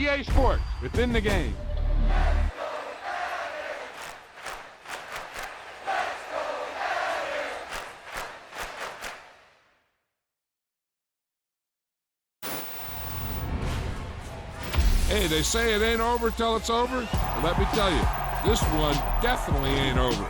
EA Sports, within the game. Hey, they say it ain't over till it's over. Well, let me tell you, this one definitely ain't over.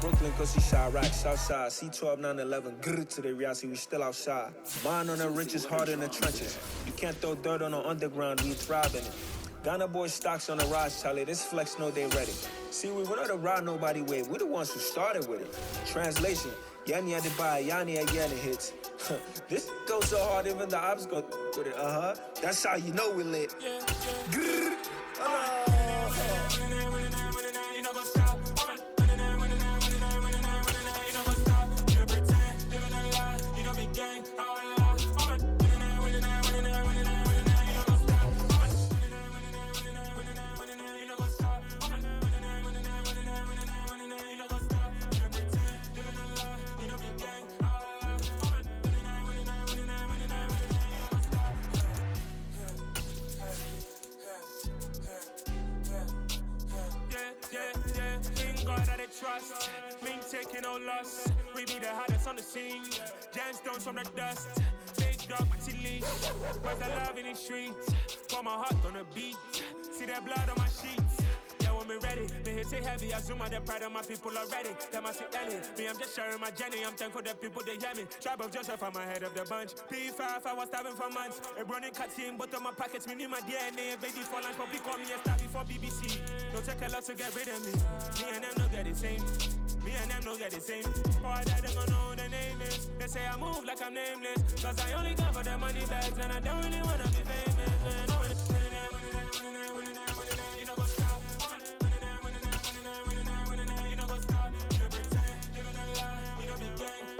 Brooklyn, cause he shot right, Southside. C12, 911, grrr to the reality, we still outside. Mine on the riches, hard in the trenches. You can't throw dirt on the underground, we thrive in it. Ghana boys stocks on the rise, Charlie. This flex know they ready. See, we were not to ride nobody way. We the ones who started with it. Translation, Yanni had to buy, Yanni again it hits. This goes so hard, even the ops go with it. That's how you know we lit. Grrr. Trust, me taking no loss. We be the hottest on the scene. Gemstones from the dust. Big dog with your leash. Where's the love in the streets? Pour my heart on the beat. See that blood on my sheets. Yeah, when we ready, me hit it heavy. I zoom out the pride of my people already. Them I see Ellie. Me, I'm just sharing my journey. I'm thankful that people they hear me. Tribe of Joseph, I'm ahead of the bunch. P5, I was starving for months. A running cutscene, but on my pockets, me need my DNA. Baby for lunch, but call me a star before BBC. Don't take a lot to get rid of me. Me and them no get the same. Me and them no get the same. Boy, that they gon' know who the name is. They say I move like I'm nameless. Cause I only come for the money bags. And I don't really wanna be famous. You know go stop. You know go stop. You pretend. Living a lie. You know be gang. You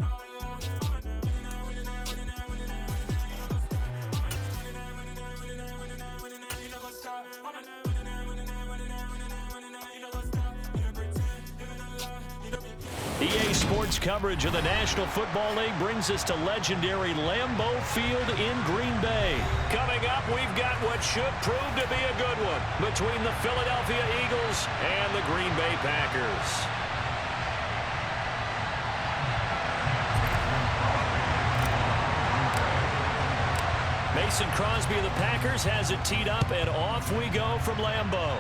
know go stop. EA Sports coverage of the National Football League brings us to legendary Lambeau Field in Green Bay. Coming up, we've got what should prove to be a good one between the Philadelphia Eagles and the Green Bay Packers. Mason Crosby of the Packers has it teed up, and off we go from Lambeau.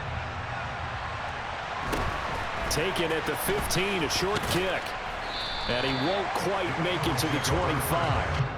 Taken at the 15, a short kick. And he won't quite make it to the 25.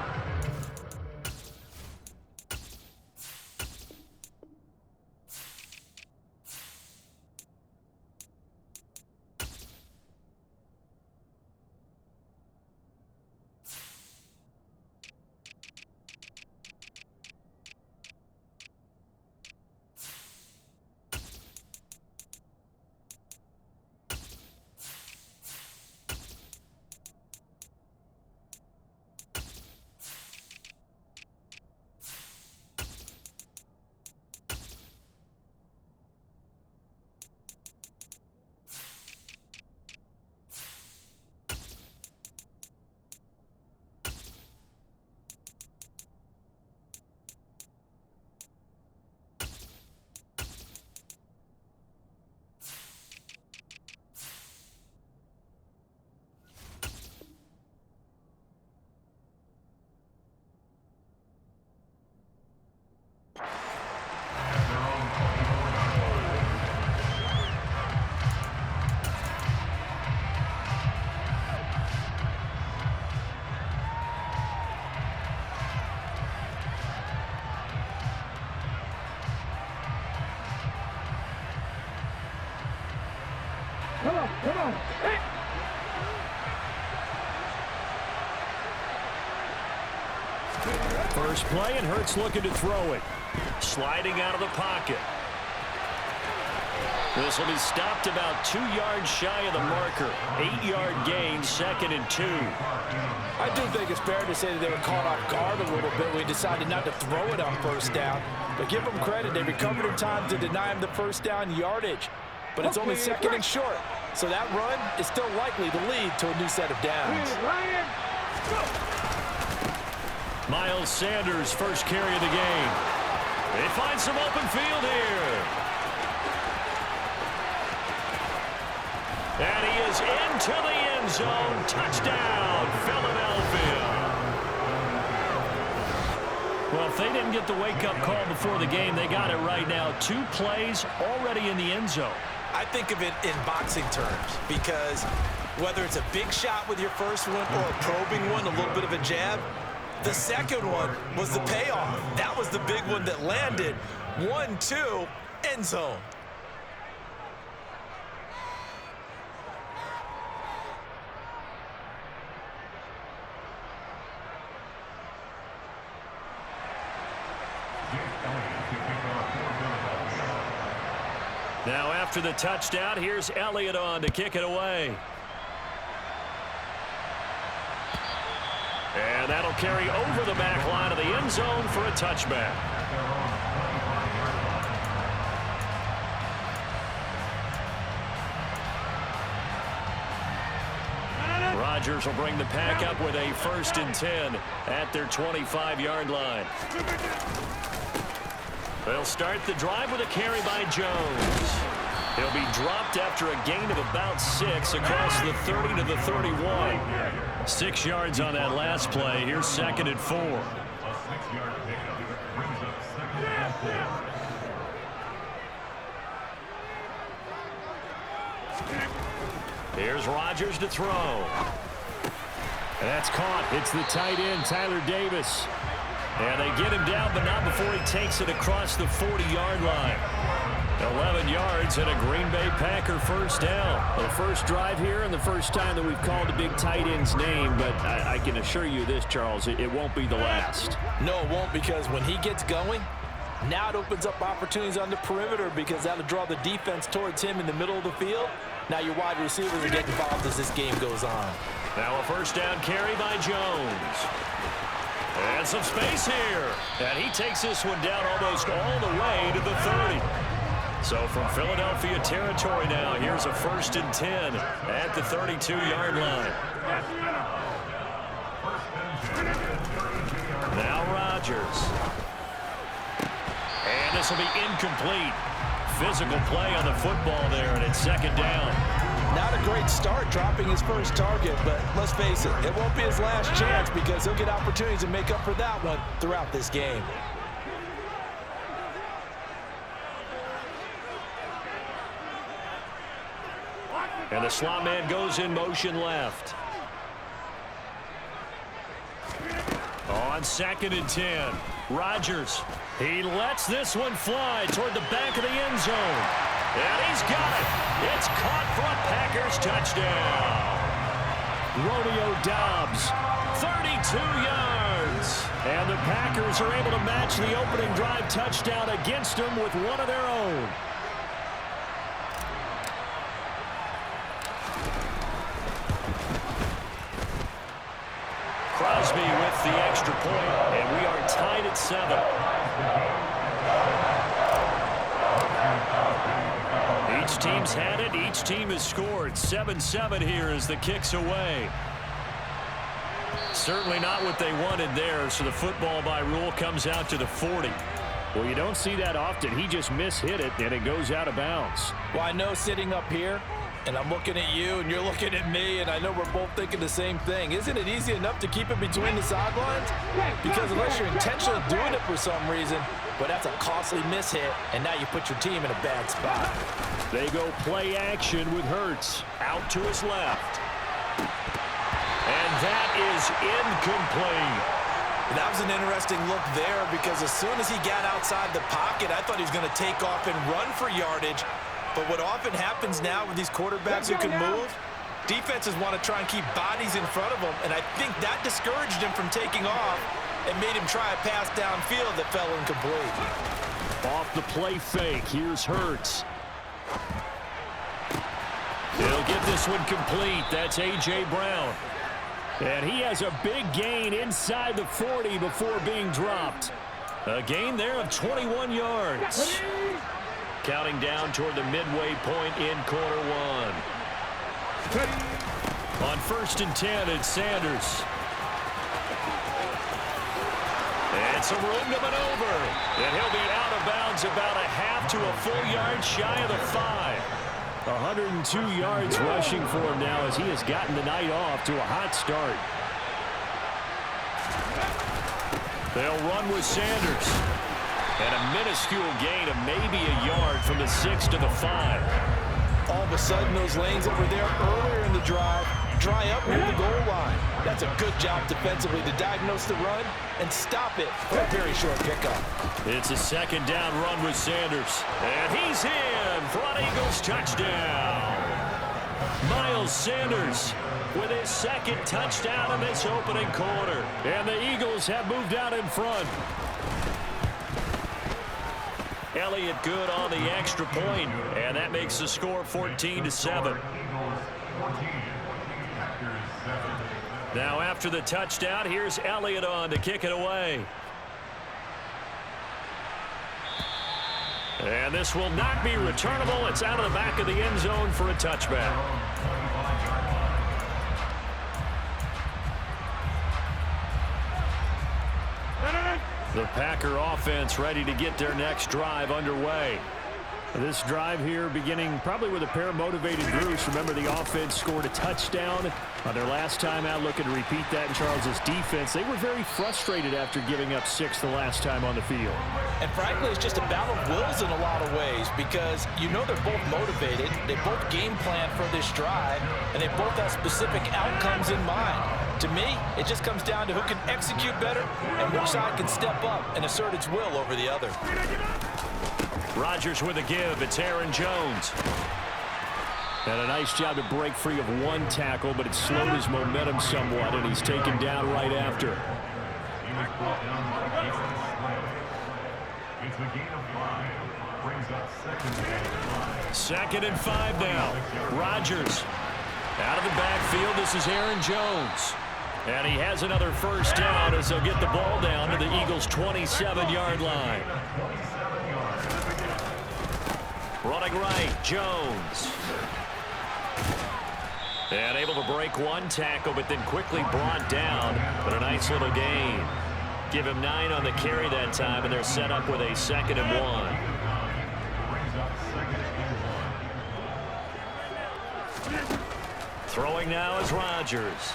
Come on. Hey. First play, and Hurts looking to throw it. Sliding out of the pocket. This will be stopped about 2 yards shy of the marker. 8-yard gain, 2nd and 2. I do think it's fair to say that they were caught off guard a little bit. We decided not to throw it on first down. But give them credit. They recovered in time to deny him the first down yardage. But it's only 2nd and short. So that run is still likely to lead to a new set of downs. Miles Sanders, first carry of the game. They find some open field here. And he is into the end zone. Touchdown, Philadelphia. Well, if they didn't get the wake-up call before the game, they got it right now. 2 plays already in the end zone. I think of it in boxing terms because whether it's a big shot with your first one or a probing one, a little bit of a jab, the second one was the payoff. That was the big one that landed. 1-2, end zone. Now after the touchdown, here's Elliott on to kick it away. And that'll carry over the back line of the end zone for a touchback. Rodgers will bring the pack up with a 1st and 10 at their 25-yard line. They'll start the drive with a carry by Jones. He'll be dropped after a gain of about 6 across the 30 to the 31. 6 yards on that last play. Here's 2nd and 4. Here's Rodgers to throw. And that's caught. It's the tight end, Tyler Davis. And they get him down, but not before he takes it across the 40-yard line. 11 yards and a Green Bay Packer first down. The first drive here and the first time that we've called a big tight end's name, but I can assure you this, Charles, it won't be the last. No, it won't, because when he gets going, now it opens up opportunities on the perimeter because that'll draw the defense towards him in the middle of the field. Now your wide receivers are getting involved as this game goes on. Now a first down carry by Jones. And some space here. And he takes this one down almost all the way to the 30. So from Philadelphia territory now, here's a 1st and 10 at the 32-yard line. Now Rodgers. And this will be incomplete. Physical play on the football there, and it's 2nd down. Not a great start dropping his first target, but let's face it, it won't be his last chance because he'll get opportunities to make up for that one throughout this game. And the slot man goes in motion left. On 2nd and 10, Rodgers. He lets this one fly toward the back of the end zone. And he's got it. It's caught for a Packers touchdown. Romeo Doubs, 32 yards. And the Packers are able to match the opening drive touchdown against them with one of their own. Crosby with the extra point, and we are tied at 7. Each team's had it. Each team has scored. 7-7 here as the kick's away. Certainly not what they wanted there, so the football by rule comes out to the 40. Well, you don't see that often. He just mishit it, and it goes out of bounds. Well, I know sitting up here, and I'm looking at you, and you're looking at me, and I know we're both thinking the same thing. Isn't it easy enough to keep it between the sidelines? Because unless you're intentionally doing it for some reason, but that's a costly mishit, and now you put your team in a bad spot. They go play action with Hurts out to his left. And that is incomplete. That was an interesting look there because as soon as he got outside the pocket, I thought he was going to take off and run for yardage. But what often happens now with these quarterbacks who can move, defenses want to try and keep bodies in front of them, and I think that discouraged him from taking off and made him try a pass downfield that fell incomplete. Off the play fake, here's Hurts. He'll get this one complete. That's A.J. Brown. And he has a big gain inside the 40 before being dropped. A gain there of 21 yards. Counting down toward the midway point in quarter one. On 1st and 10, it's Sanders. some room to maneuver. And he'll be out of bounds about a half to a full yard shy of the 5. 102 yards rushing for him now as he has gotten the night off to a hot start. They'll run with Sanders. And a minuscule gain of maybe a yard from the 6 to the 5. All of a sudden, those lanes over there earlier in the drive dry up near the goal line. That's a good job defensively to diagnose the run and stop it for a very short pickup. It's a second down run with Sanders. And he's in for an Eagles touchdown. Miles Sanders with his second touchdown in this opening quarter. And the Eagles have moved out in front. Elliott good on the extra point, and that makes the score 14-7. Now after the touchdown, here's Elliott on to kick it away. And this will not be returnable. It's out of the back of the end zone for a touchback. The Packer offense ready to get their next drive underway. This drive here beginning probably with a pair of motivated groups. Remember, the offense scored a touchdown on their last time out. Looking to repeat that in Charles's defense. They were very frustrated after giving up 6 the last time on the field. And frankly, it's just a battle of wills in a lot of ways because you know they're both motivated. They both game plan for this drive, and they both have specific outcomes in mind. To me, it just comes down to who can execute better and which side can step up and assert its will over the other. Rodgers with a give. It's Aaron Jones. And a nice job to break free of one tackle, but it slowed his momentum somewhat, and he's taken down right after. Second and 5 now. Rodgers out of the backfield. This is Aaron Jones. And he has another first down as they'll get the ball down to the Eagles' 27-yard line. Running right, Jones. And able to break one tackle, but then quickly brought down. But a nice little gain. Give him 9 on the carry that time, and they're set up with a 2nd and 1. Throwing now is Rodgers.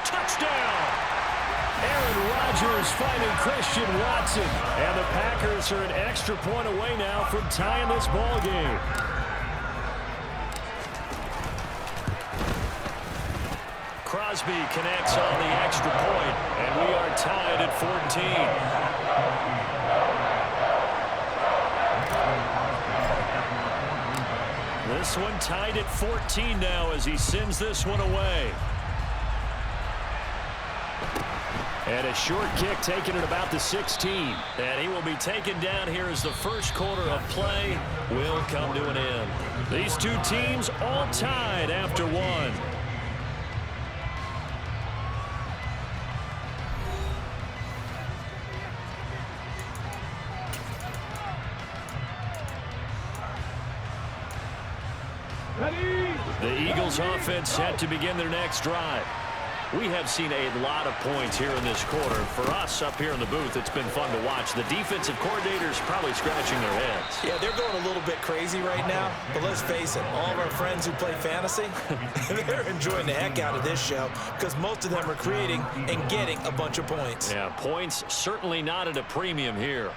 Touchdown! Aaron Rodgers finding Christian Watson. And the Packers are an extra point away now from tying this ball game. Crosby connects on the extra point, and we are tied at 14. This one tied at 14 now as he sends this one away. And a short kick taken at about the 16. And he will be taken down here as the first quarter of play will come to an end. These two teams all tied after one. The Eagles offense set to begin their next drive. We have seen a lot of points here in this quarter. For us up here in the booth, it's been fun to watch. The defensive coordinators probably scratching their heads. Yeah, they're going a little bit crazy right now. But let's face it, all of our friends who play fantasy, they're enjoying the heck out of this show because most of them are creating and getting a bunch of points. Yeah, points certainly not at a premium here.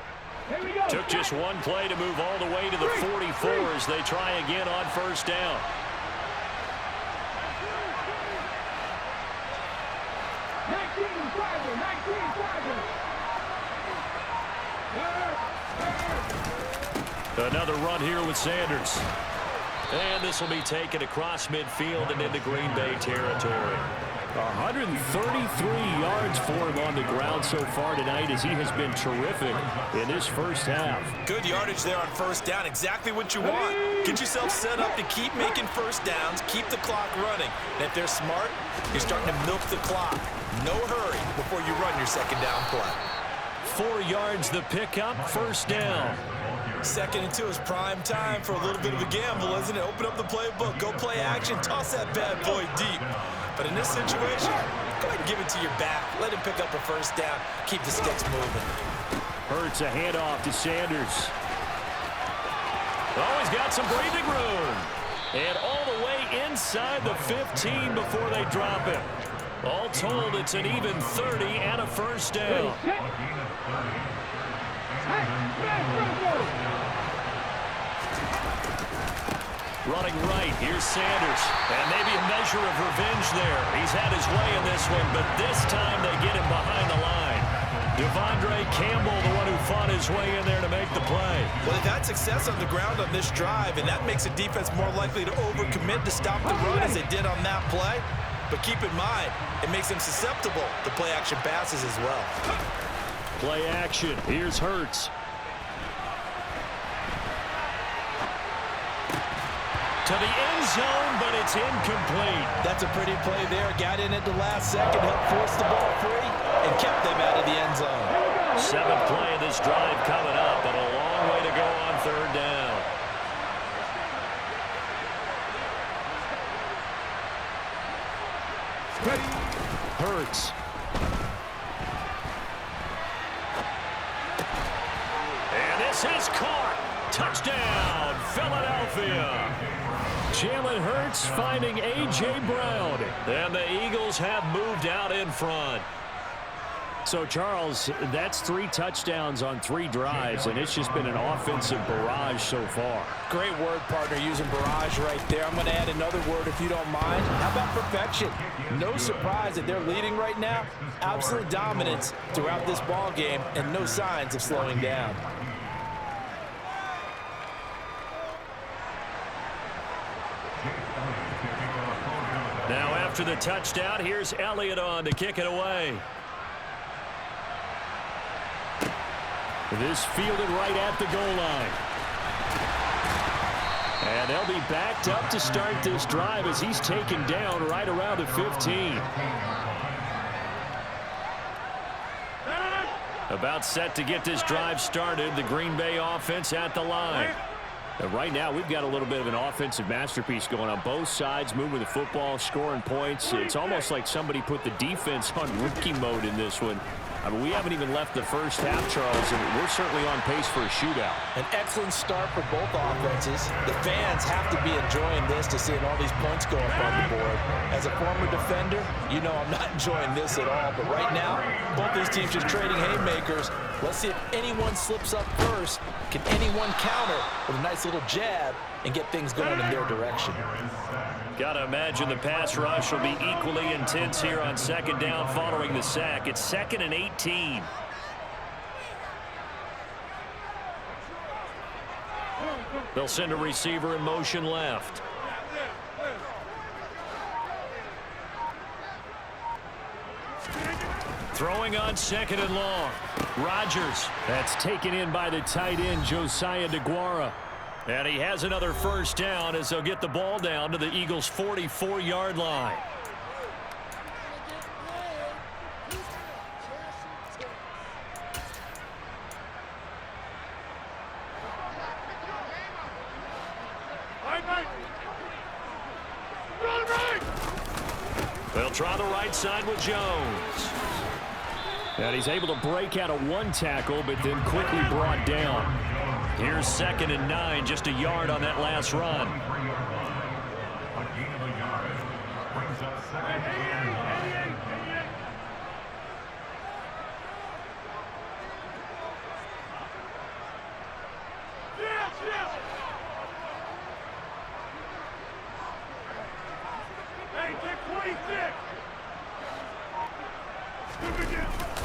Took just one play to move all the way to the 44 as they try again on first down. Another run here with Sanders. And this will be taken across midfield and into Green Bay territory. 133 yards for him on the ground so far tonight as he has been terrific in this first half. Good yardage there on first down. Exactly what you want. Get yourself set up to keep making first downs, keep the clock running. And if they're smart, you're starting to milk the clock. No hurry before you run your second down play. 4 yards the pickup, first down. 2nd and 2 is prime time for a little bit of a gamble, isn't it? Open up the playbook, go play action, toss that bad boy deep. But in this situation, go ahead and give it to your back. Let him pick up a first down. Keep the sticks moving. Hurts a handoff to Sanders. Oh, he's got some breathing room. And all the way inside the 15 before they drop it. All told, it's an even 30 and a first down. Running right, here's Sanders. And maybe a measure of revenge there. He's had his way in this one, but this time they get him behind the line. Devondre Campbell, the one who fought his way in there to make the play. Well, they've had success on the ground on this drive, and that makes the defense more likely to overcommit to stop the run as they did on that play. But keep in mind, it makes them susceptible to play-action passes as well. Play action. Here's Hurts. To the end zone, but it's incomplete. That's a pretty play there. Got in at the last second, helped force the ball free, and kept them out of the end zone. 7th play of this drive coming up, but a long way to go on 3rd down. Hurts. And this is caught. Touchdown, Philadelphia. Jalen Hurts finding A.J. Brown. And the Eagles have moved out in front. So, Charles, that's 3 touchdowns on 3 drives, and it's just been an offensive barrage so far. Great word, partner, using barrage right there. I'm going to add another word if you don't mind. How about perfection? No surprise that they're leading right now. Absolute dominance throughout this ball game, and no signs of slowing down. Now after the touchdown, here's Elliott on to kick it away. This fielded right at the goal line. And they'll be backed up to start this drive as he's taken down right around the 15. About set to get this drive started. The Green Bay offense at the line. And right now, we've got a little bit of an offensive masterpiece going on both sides, moving the football, scoring points. It's almost like somebody put the defense on rookie mode in this one. I mean, we haven't even left the first half, Charles, and we're certainly on pace for a shootout. An excellent start for both offenses. The fans have to be enjoying this to seeing all these points go up on the board. As a former defender, you know I'm not enjoying this at all. But right now, both these teams just trading haymakers. Let's see if anyone slips up first. Can anyone counter with a nice little jab and get things going in their direction? Gotta imagine the pass rush will be equally intense here on 2nd down following the sack. It's 2nd and 18. They'll send a receiver in motion left. Throwing on 2nd and long. Rodgers. That's taken in by the tight end, Josiah DeGuara. And he has another first down as they'll get the ball down to the Eagles' 44-yard line. They'll try the right side with Jones. And he's able to break out of one tackle, but then quickly brought down. Here's 2nd and 9, just a yard on that last run.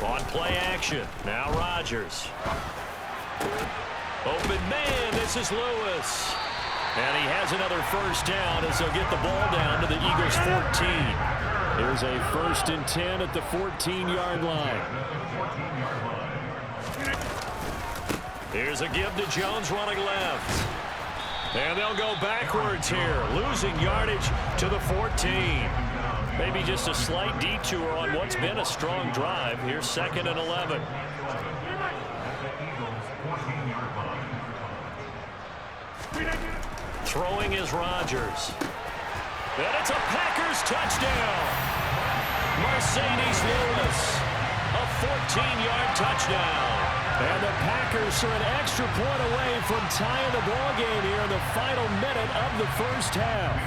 On play action, now Rodgers. Open man, this is Lewis. And he has another first down as they'll get the ball down to the Eagles' 14. Here's a 1st and 10 at the 14-yard line. Here's a give to Jones running left. And they'll go backwards here, losing yardage to the 14. Maybe just a slight detour on what's been a strong drive. Here's 2nd and 11. Throwing is Rodgers. And it's a Packers touchdown. Mercedes Lewis, a 14-yard touchdown. And the Packers are an extra point away from tying the ball game here in the final minute of the first half.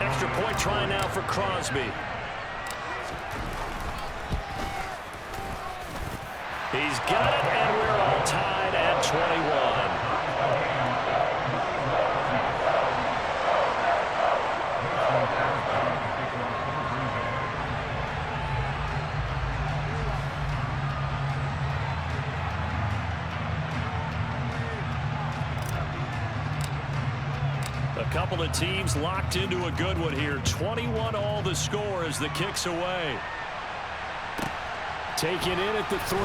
Extra point try now for Crosby. He's got it, and we're all tied at 21. A couple of teams locked into a good one here. 21 all the score as the kick's away. Taken in at the 3.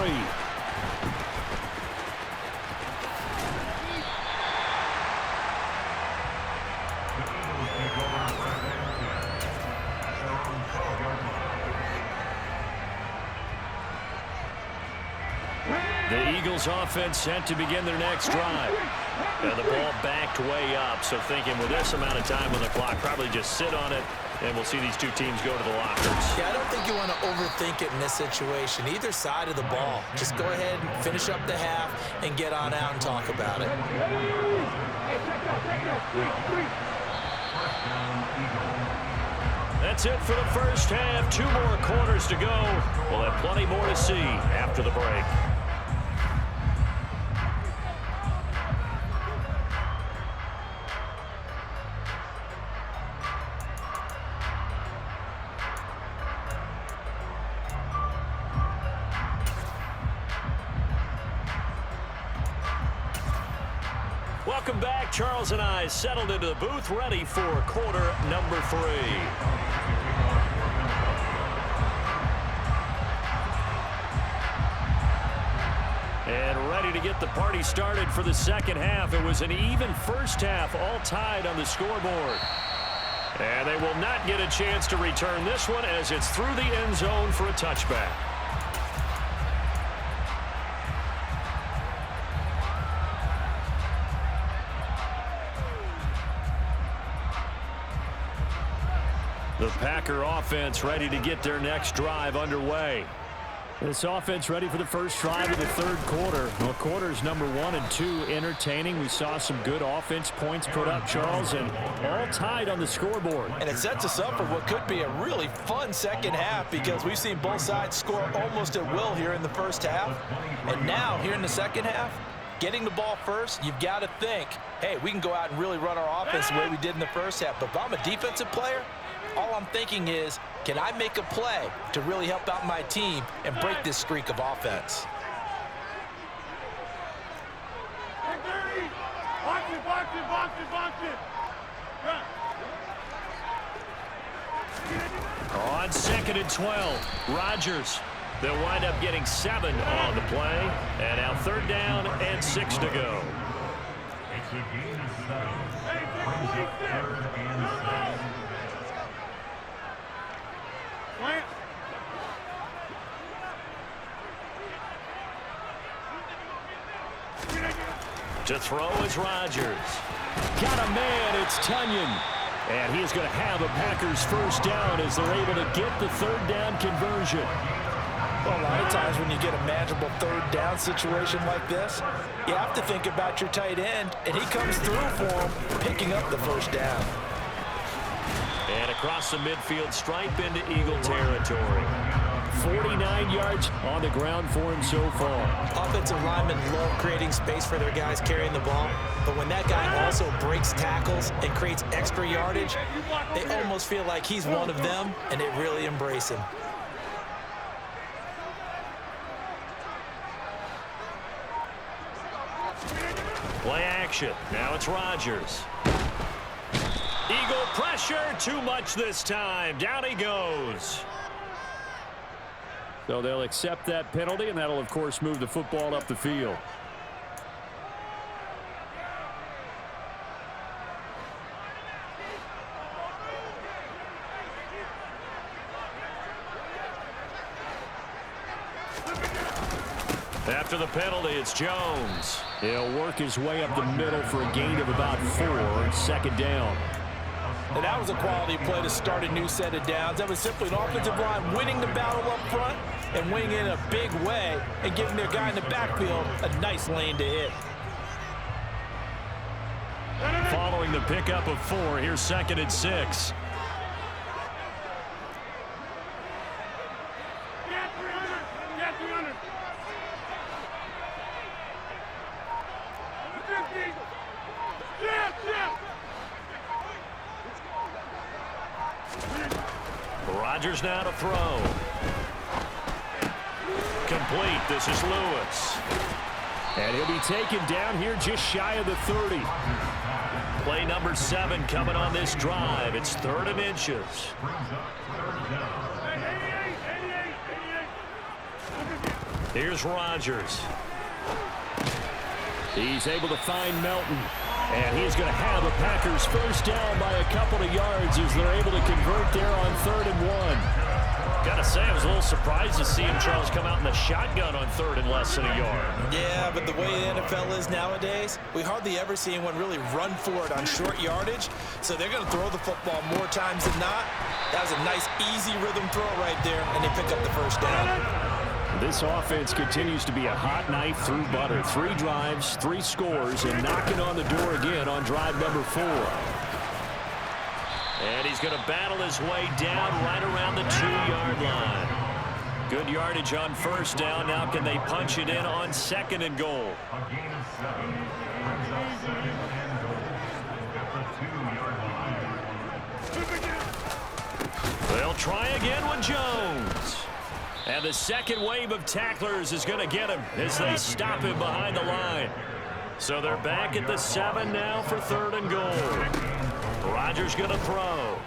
The Eagles offense set to begin their next drive. And the ball backed way up, so thinking with this amount of time on the clock, probably just sit on it, and we'll see these two teams go to the lockers. Yeah, I don't think you want to overthink it in this situation. Either side of the ball. Just go ahead and finish up the half and get on out and talk about it. That's it for the first half. 2 more quarters to go. We'll have plenty more to see after the break. Welcome back. Charles and I settled into the booth, ready for quarter number 3. And ready to get the party started for the second half. It was an even first half, all tied on the scoreboard. And they will not get a chance to return this one as it's through the end zone for a touchback. The Packer offense ready to get their next drive underway. This offense ready for the first drive of the third quarter. Well, quarters number 1 and 2 entertaining. We saw some good offense points put up, Charles, and all tied on the scoreboard. And it sets us up for what could be a really fun second half because we've seen both sides score almost at will here in the first half. And now, here in the second half, getting the ball first, you've got to think, hey, we can go out and really run our offense the way we did in the first half. But if I'm a defensive player, all I'm thinking is, can I make a play to really help out my team and break this streak of offense? On 2nd and 12, Rodgers. They'll wind up getting 7 on the play. And now 3rd down and 6 to go. To throw is Rodgers. Got a man, it's Tunyon. And he's going to have a Packers first down as they're able to get the 3rd down conversion. Well, a lot of times when you get a manageable 3rd down situation like this, you have to think about your tight end, and he comes through for him, picking up the first down. And across the midfield stripe into Eagle territory. 49 yards on the ground for him so far. Offensive linemen love creating space for their guys carrying the ball, but when that guy also breaks tackles and creates extra yardage, they almost feel like he's one of them, and they really embrace him. Play action. Now it's Rodgers. Eagle pressure. Too much this time. Down he goes. So they'll accept that penalty, and that'll, of course, move the football up the field. After the penalty, it's Jones. He'll work his way up the middle for a gain of about 4, second down. And that was a quality play to start a new set of downs. That was simply an offensive line winning the battle up front and winning in a big way and giving their guy in the backfield a nice lane to hit. Following the pickup of 4, here's 2nd and 6. Rodgers now to throw. Complete. This is Lewis. And he'll be taken down here just shy of the 30. Play number 7 coming on this drive. It's 3rd and inches. Here's Rodgers. He's able to find Melton. And he's going to have the Packers first down by a couple of yards as they're able to convert there on 3rd and 1. Got to say, I was a little surprised to see him, Charles, come out in the shotgun on 3rd and less than a yard. Yeah, but the way the NFL is nowadays, we hardly ever see anyone really run for it on short yardage. So they're going to throw the football more times than not. That was a nice, easy rhythm throw right there, and they pick up the first down. This offense continues to be a hot knife through butter. 3 drives, 3 scores, and knocking on the door again on drive number 4. And he's going to battle his way down right around the 2-yard line. Good yardage on first down. Now can they punch it in on 2nd and goal? They'll try again with Jones. And the second wave of tacklers is going to get him as they stop him behind the line. So they're back at the 7 now for 3rd and goal. Rodgers going to throw.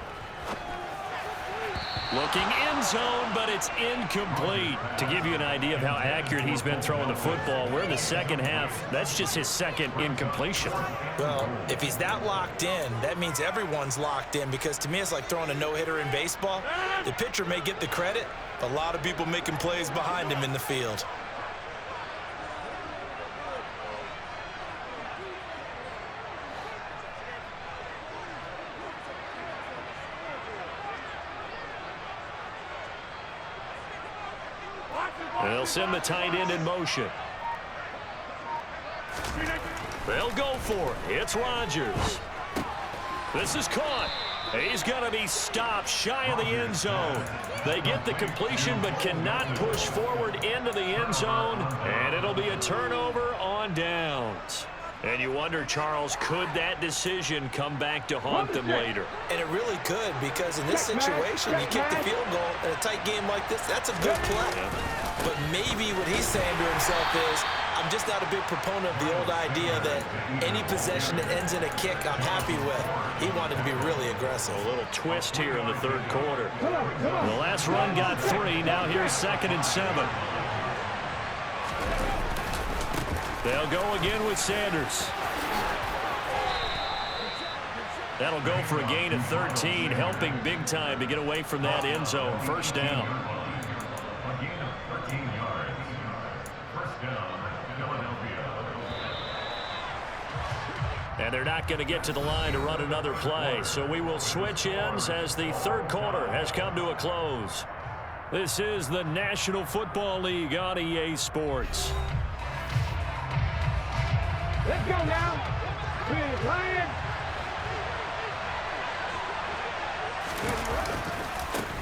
Looking end zone, but it's incomplete. To give you an idea of how accurate he's been throwing the football, we're in the second half. That's just his 2nd incompletion. Well, if he's that locked in, that means everyone's locked in, because to me it's like throwing a no-hitter in baseball. The pitcher may get the credit, but a lot of people making plays behind him in the field. They'll send the tight end in motion. They'll go for it. It's Rodgers. This is caught. He's going to be stopped shy of the end zone. They get the completion but cannot push forward into the end zone, and it'll be a turnover on downs. And you wonder, Charles, could that decision come back to haunt them later? And it really could, because in this situation, you kick the field goal in a tight game like this, that's a good play. But maybe what he's saying to himself is, I'm just not a big proponent of the old idea that any possession that ends in a kick I'm happy with. He wanted to be really aggressive. A little twist here in the 3rd quarter. The last run got 3. Now here's 2nd and 7. They'll go again with Sanders. That'll go for a gain of 13, helping big time to get away from that end zone. First down. And they're not going to get to the line to run another play. So we will switch ends as the 3rd quarter has come to a close. This is the National Football League on EA Sports. Let's go now. We're Ryan.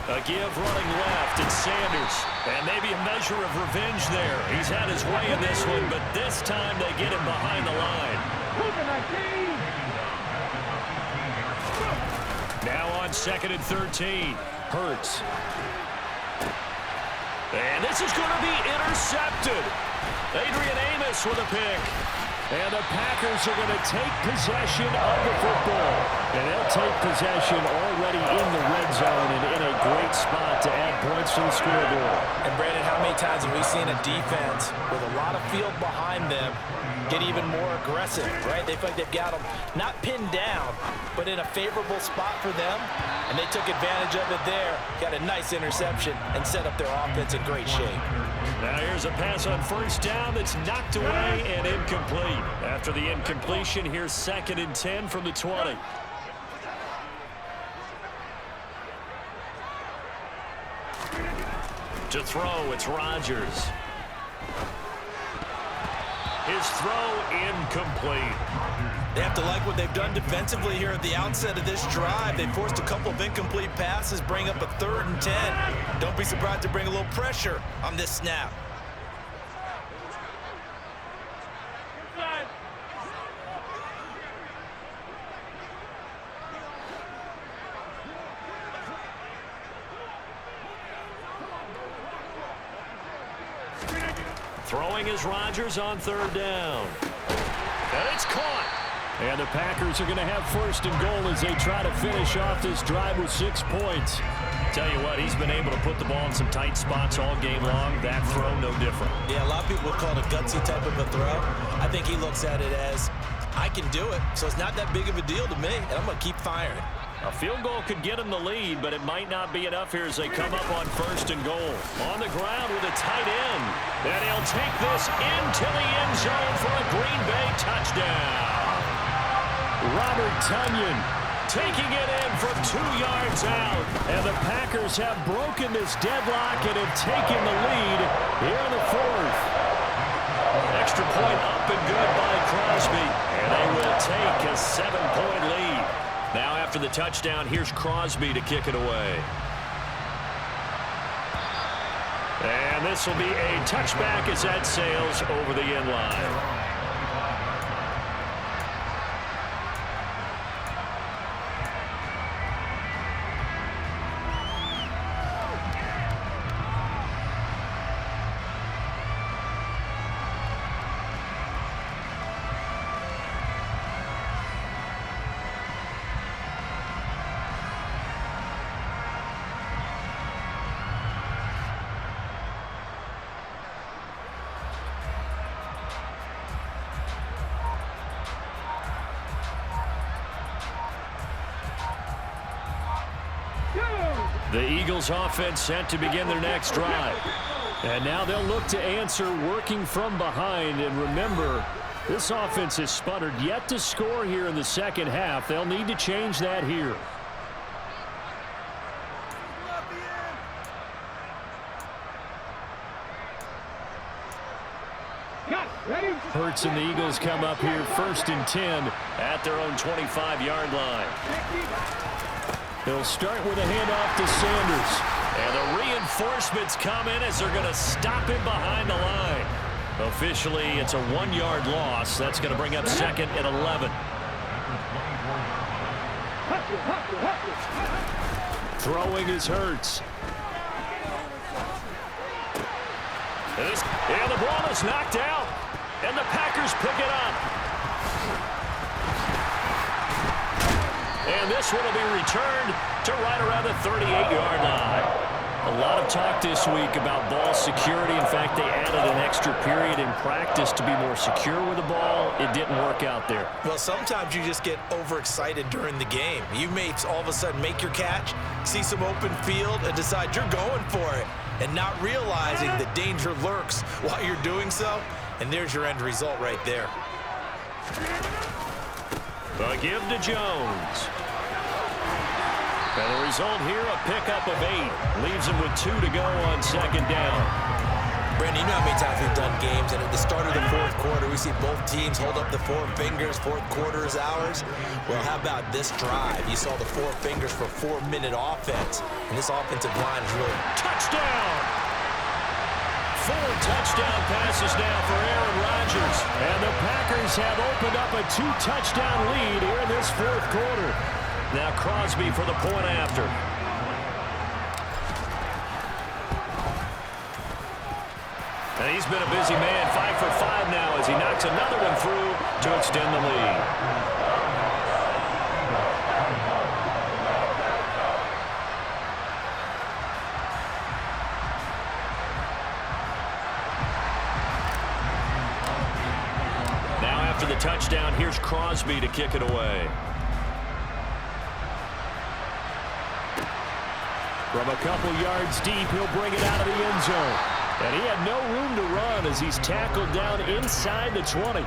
A give running left. It's Sanders. And maybe a measure of revenge there. He's had his way in this one, but this time they get him behind the line. Now on 2nd and 13. Hurts. And this is going to be intercepted. Adrian Amos with a pick. And the Packers are going to take possession of the football. And they'll take possession already in the red zone and in a great spot to add points to the scoreboard. And Brandon, how many times have we seen a defense with a lot of field behind them get even more aggressive, right? They feel like they've got them not pinned down, but in a favorable spot for them. And they took advantage of it there, got a nice interception, and set up their offense in great shape. Now here's a pass on first down that's knocked away and incomplete. After the incompletion, here's 2nd and 10 from the 20. To throw, it's Rodgers. His throw incomplete. They have to like what they've done defensively here at the outset of this drive. They forced a couple of incomplete passes, bring up a 3rd and 10. Don't be surprised to bring a little pressure on this snap. Throwing is Rodgers on 3rd down. And it's caught. And the Packers are going to have 1st and goal as they try to finish off this drive with 6 points. Tell you what, he's been able to put the ball in some tight spots all game long. That throw, no different. Yeah, a lot of people would call it a gutsy type of a throw. I think he looks at it as, I can do it, so it's not that big of a deal to me, and I'm going to keep firing. A field goal could get him the lead, but it might not be enough here as they come up on 1st and goal. On the ground with a tight end. And he'll take this into the end zone for a Green Bay touchdown. Robert Tonyan taking it in from 2 yards out. And the Packers have broken this deadlock and have taken the lead here in the 4th. Extra point up and good by Crosby. And they will take a 7-point lead. Now after the touchdown, here's Crosby to kick it away. And this will be a touchback as that sails over the end line. The Eagles offense set to begin their next drive. And now they'll look to answer working from behind. And remember, this offense has sputtered yet to score here in the 2nd half. They'll need to change that here. Hurts and the Eagles come up here 1st and 10 at their own 25-yard line. They'll start with a handoff to Sanders. And the reinforcements come in as they're going to stop him behind the line. Officially, it's a 1-yard loss. That's going to bring up 2nd and 11. Throwing is Hurts. And the ball is knocked out. And the Packers pick it up. And this one will be returned to right around the 38-yard line. A lot of talk this week about ball security. In fact, they added an extra period in practice to be more secure with the ball. It didn't work out there. Well, sometimes you just get overexcited during the game. You may all of a sudden make your catch, see some open field, and decide you're going for it, and not realizing the danger lurks while you're doing so. And there's your end result right there. A give to Jones. And the result here, a pickup of 8. Leaves him with 2 to go on 2nd down. Brandon, you know how many times we've done games, and at the start of the 4th quarter, we see both teams hold up the 4 fingers, 4th quarter is ours. Well, how about this drive? You saw the 4 fingers for 4-minute offense, and this offensive line is really... Touchdown! 4 touchdown passes now for Aaron Rodgers. And the Packers have opened up a 2-touchdown lead here in this 4th quarter. Now Crosby for the point after. And he's been a busy man, 5 for 5 now as he knocks another one through to extend the lead. The touchdown, here's Crosby to kick it away. From a couple yards deep, he'll bring it out of the end zone. And he had no room to run as he's tackled down inside the 20.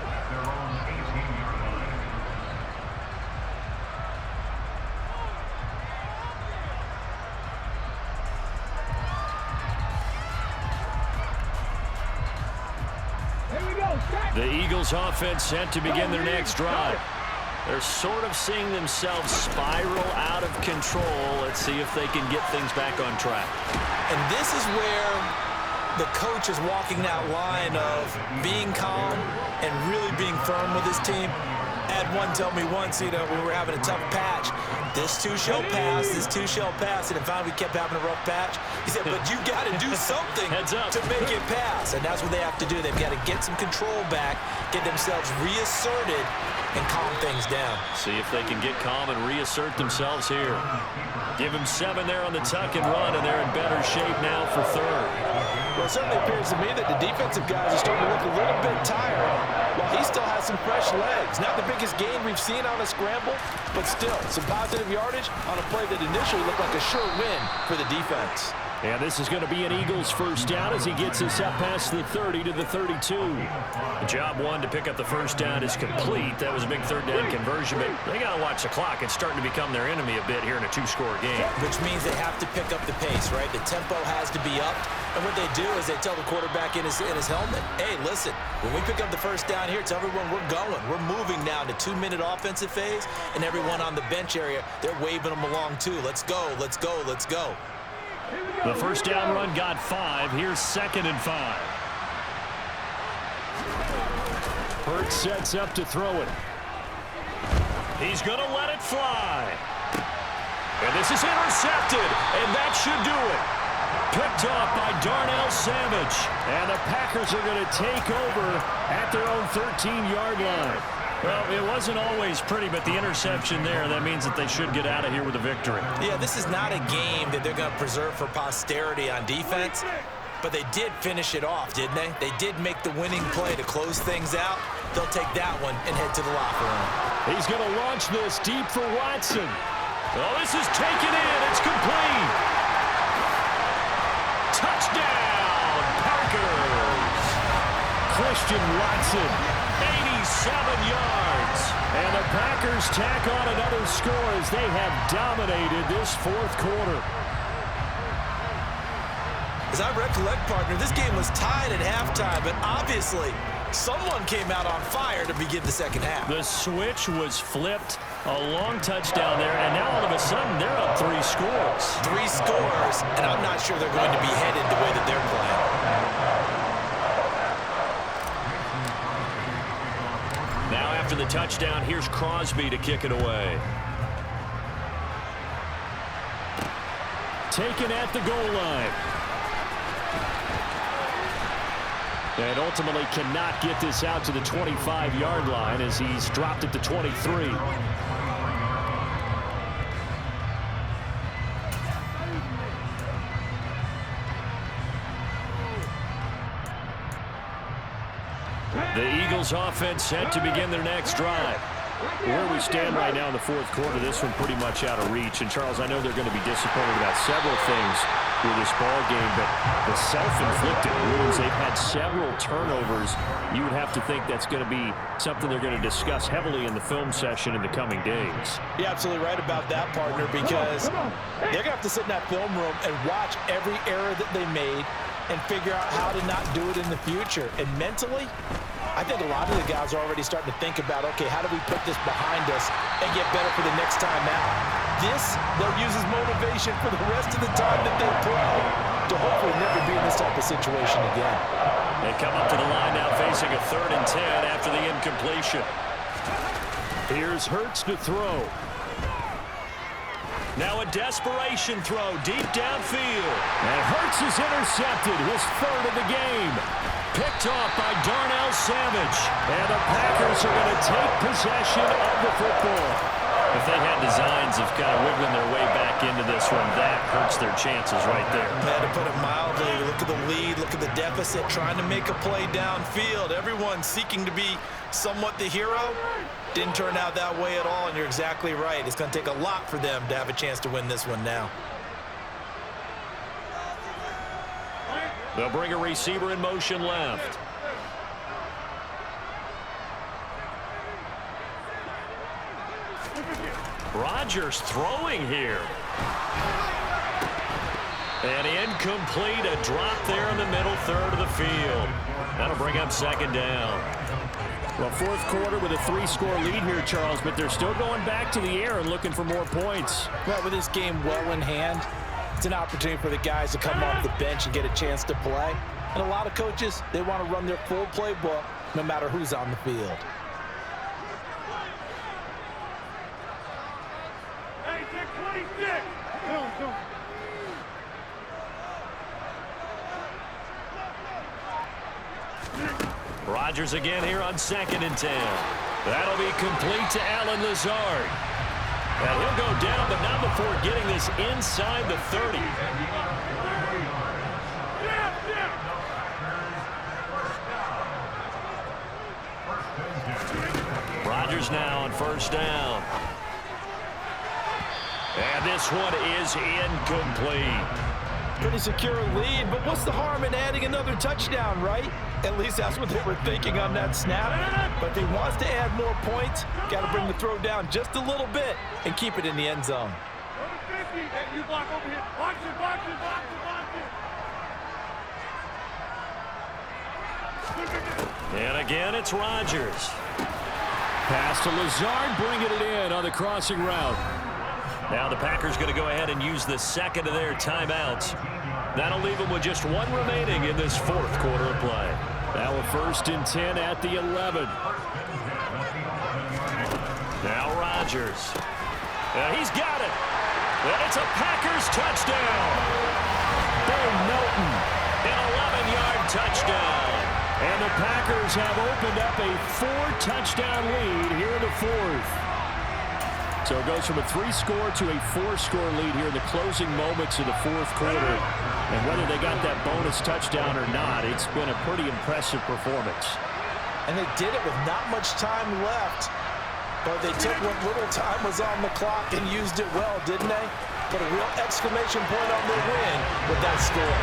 The Eagles offense set to begin their next drive. They're sort of seeing themselves spiral out of control. Let's see if they can get things back on track. And this is where the coach is walking that line of being calm and really being firm with his team. I had one tell me once, we were having a tough patch. This too shall pass, this too shall pass. And finally we kept having a rough patch. He said, but you got to do something to make it pass. And that's what they have to do. They've got to get some control back, get themselves reasserted, and calm things down. See if they can get calm and reassert themselves here. Give them 7 there on the tuck and run, and they're in better shape now for third. Well, it certainly appears to me that the defensive guys are starting to look a little bit tired while he still has some fresh legs. Not the biggest gain we've seen on a scramble, but still some positive yardage on a play that initially looked like a sure win for the defense. And this is going to be an Eagles first down as he gets us up past the 30 to the 32. Job 1 to pick up the first down is complete. That was a big third down conversion, but they got to watch the clock. It's starting to become their enemy a bit here in a 2-score game. Which means they have to pick up the pace, right? The tempo has to be up. And what they do is they tell the quarterback in his helmet, hey, listen, when we pick up the first down here, tell everyone we're going. We're moving now to 2-minute offensive phase, and everyone on the bench area, they're waving them along too. Let's go, let's go, let's go. The first down run got 5. Here's 2nd and 5. Hurts sets up to throw it. He's going to let it fly. And this is intercepted, and that should do it. Picked off by Darnell Savage. And the Packers are going to take over at their own 13-yard line. Well, it wasn't always pretty, but the interception there, that means that they should get out of here with a victory. Yeah, this is not a game that they're going to preserve for posterity on defense, but they did finish it off, didn't they? They did make the winning play to close things out. They'll take that one and head to the locker room. He's going to launch this deep for Watson. Oh, this is taken in. It's complete. Touchdown, Packers. Christian Watson, 87 yards. And the Packers tack on another score as they have dominated this 4th quarter. As I recollect, partner, this game was tied at halftime, but obviously someone came out on fire to begin the second half. The switch was flipped, a long touchdown there, and now all of a sudden they're up 3 scores. 3 scores, and I'm not sure they're going to be headed the way that they're playing. Now after the touchdown, here's Crosby to kick it away. Taken at the goal line. And ultimately cannot get this out to the 25-yard line as he's dropped it to 23. The Eagles offense set to begin their next drive. Where we stand right now in the 4th quarter, this one pretty much out of reach. And, Charles, I know they're going to be disappointed about several things with this ball game, but the self-inflicted wounds, they've had several turnovers. You would have to think that's going to be something they're going to discuss heavily in the film session in the coming days. You're absolutely right about that, partner, because they're going to have to sit in that film room and watch every error that they made and figure out how to not do it in the future. And mentally, I think a lot of the guys are already starting to think about, okay, how do we put this behind us and get better for the next time out? This, they'll use as motivation for the rest of the time that they play to hopefully never be in this type of situation again. They come up to the line now facing a 3rd and 10 after the incompletion. Here's Hurts to throw. Now a desperation throw deep downfield. And Hurts is intercepted, his 3rd of the game. Picked off by Darnell Savage. And the Packers are going to take possession of the football. If they had designs of kind of wiggling their way back into this one, that hurts their chances right there. To put it mildly, look at the lead, look at the deficit, trying to make a play downfield. Everyone seeking to be somewhat the hero. Didn't turn out that way at all, and you're exactly right. It's going to take a lot for them to have a chance to win this one now. They'll bring a receiver in motion left. Rodgers throwing here. And incomplete, a drop there in the middle third of the field. That'll bring up second down. Well, fourth quarter with a 3-score lead here, Charles, but they're still going back to the air and looking for more points. Well, with this game well in hand, it's an opportunity for the guys to come off the bench and get a chance to play. And a lot of coaches, they want to run their full playbook no matter who's on the field. Hey, 26. Go. Rodgers again here on 2nd and 10. That'll be complete to Allen Lazard. And he'll go down, but not before getting this inside the 30. Rodgers now on first down. And this one is incomplete. Pretty secure lead, but what's the harm in adding another touchdown, right? At least that's what they were thinking on that snap. But if he wants to add more points, got to bring the throw down just a little bit and keep it in the end zone. You block over here. Watch it. And again, it's Rodgers. Pass to Lazard, bringing it in on the crossing route. Now the Packers going to go ahead and use the second of their timeouts. That'll leave them with just one remaining in this fourth quarter of play. Now a 1st and 10 at the 11. Now Rodgers. And he's got it. And it's a Packers touchdown. Bo Melton. An 11-yard touchdown. And the Packers have opened up a 4-touchdown lead here in the fourth. So it goes from a 3-score to a 4-score lead here in the closing moments of the fourth quarter. And whether they got that bonus touchdown or not, it's been a pretty impressive performance. And they did it with not much time left. But they took what little time was on the clock and used it well, didn't they? Put a real exclamation point on their win with that score.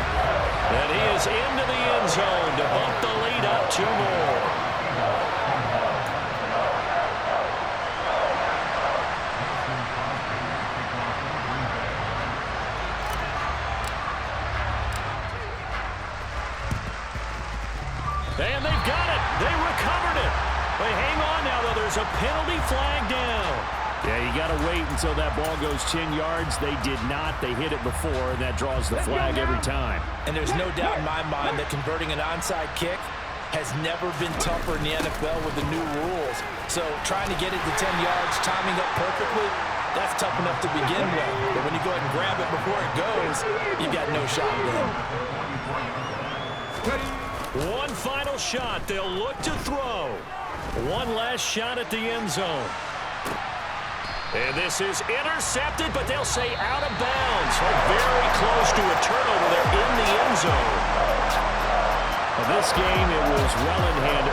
And he is into the end zone to bump the lead up 2 more. And they've got it. They recovered it. They hang on now, though. There's a penalty flag down. Yeah, you got to wait until that ball goes 10 yards. They did not. They hit it before, and that draws the flag every time. And there's no doubt in my mind that converting an onside kick has never been tougher in the NFL with the new rules. So trying to get it to 10 yards, timing up perfectly, that's tough enough to begin with. But when you go ahead and grab it before it goes, you've got no shot then. One final shot. They'll look to throw. One last shot at the end zone. And this is intercepted, but they'll say out of bounds. Very close to a turnover there in the end zone. Well, this game, it was well in hand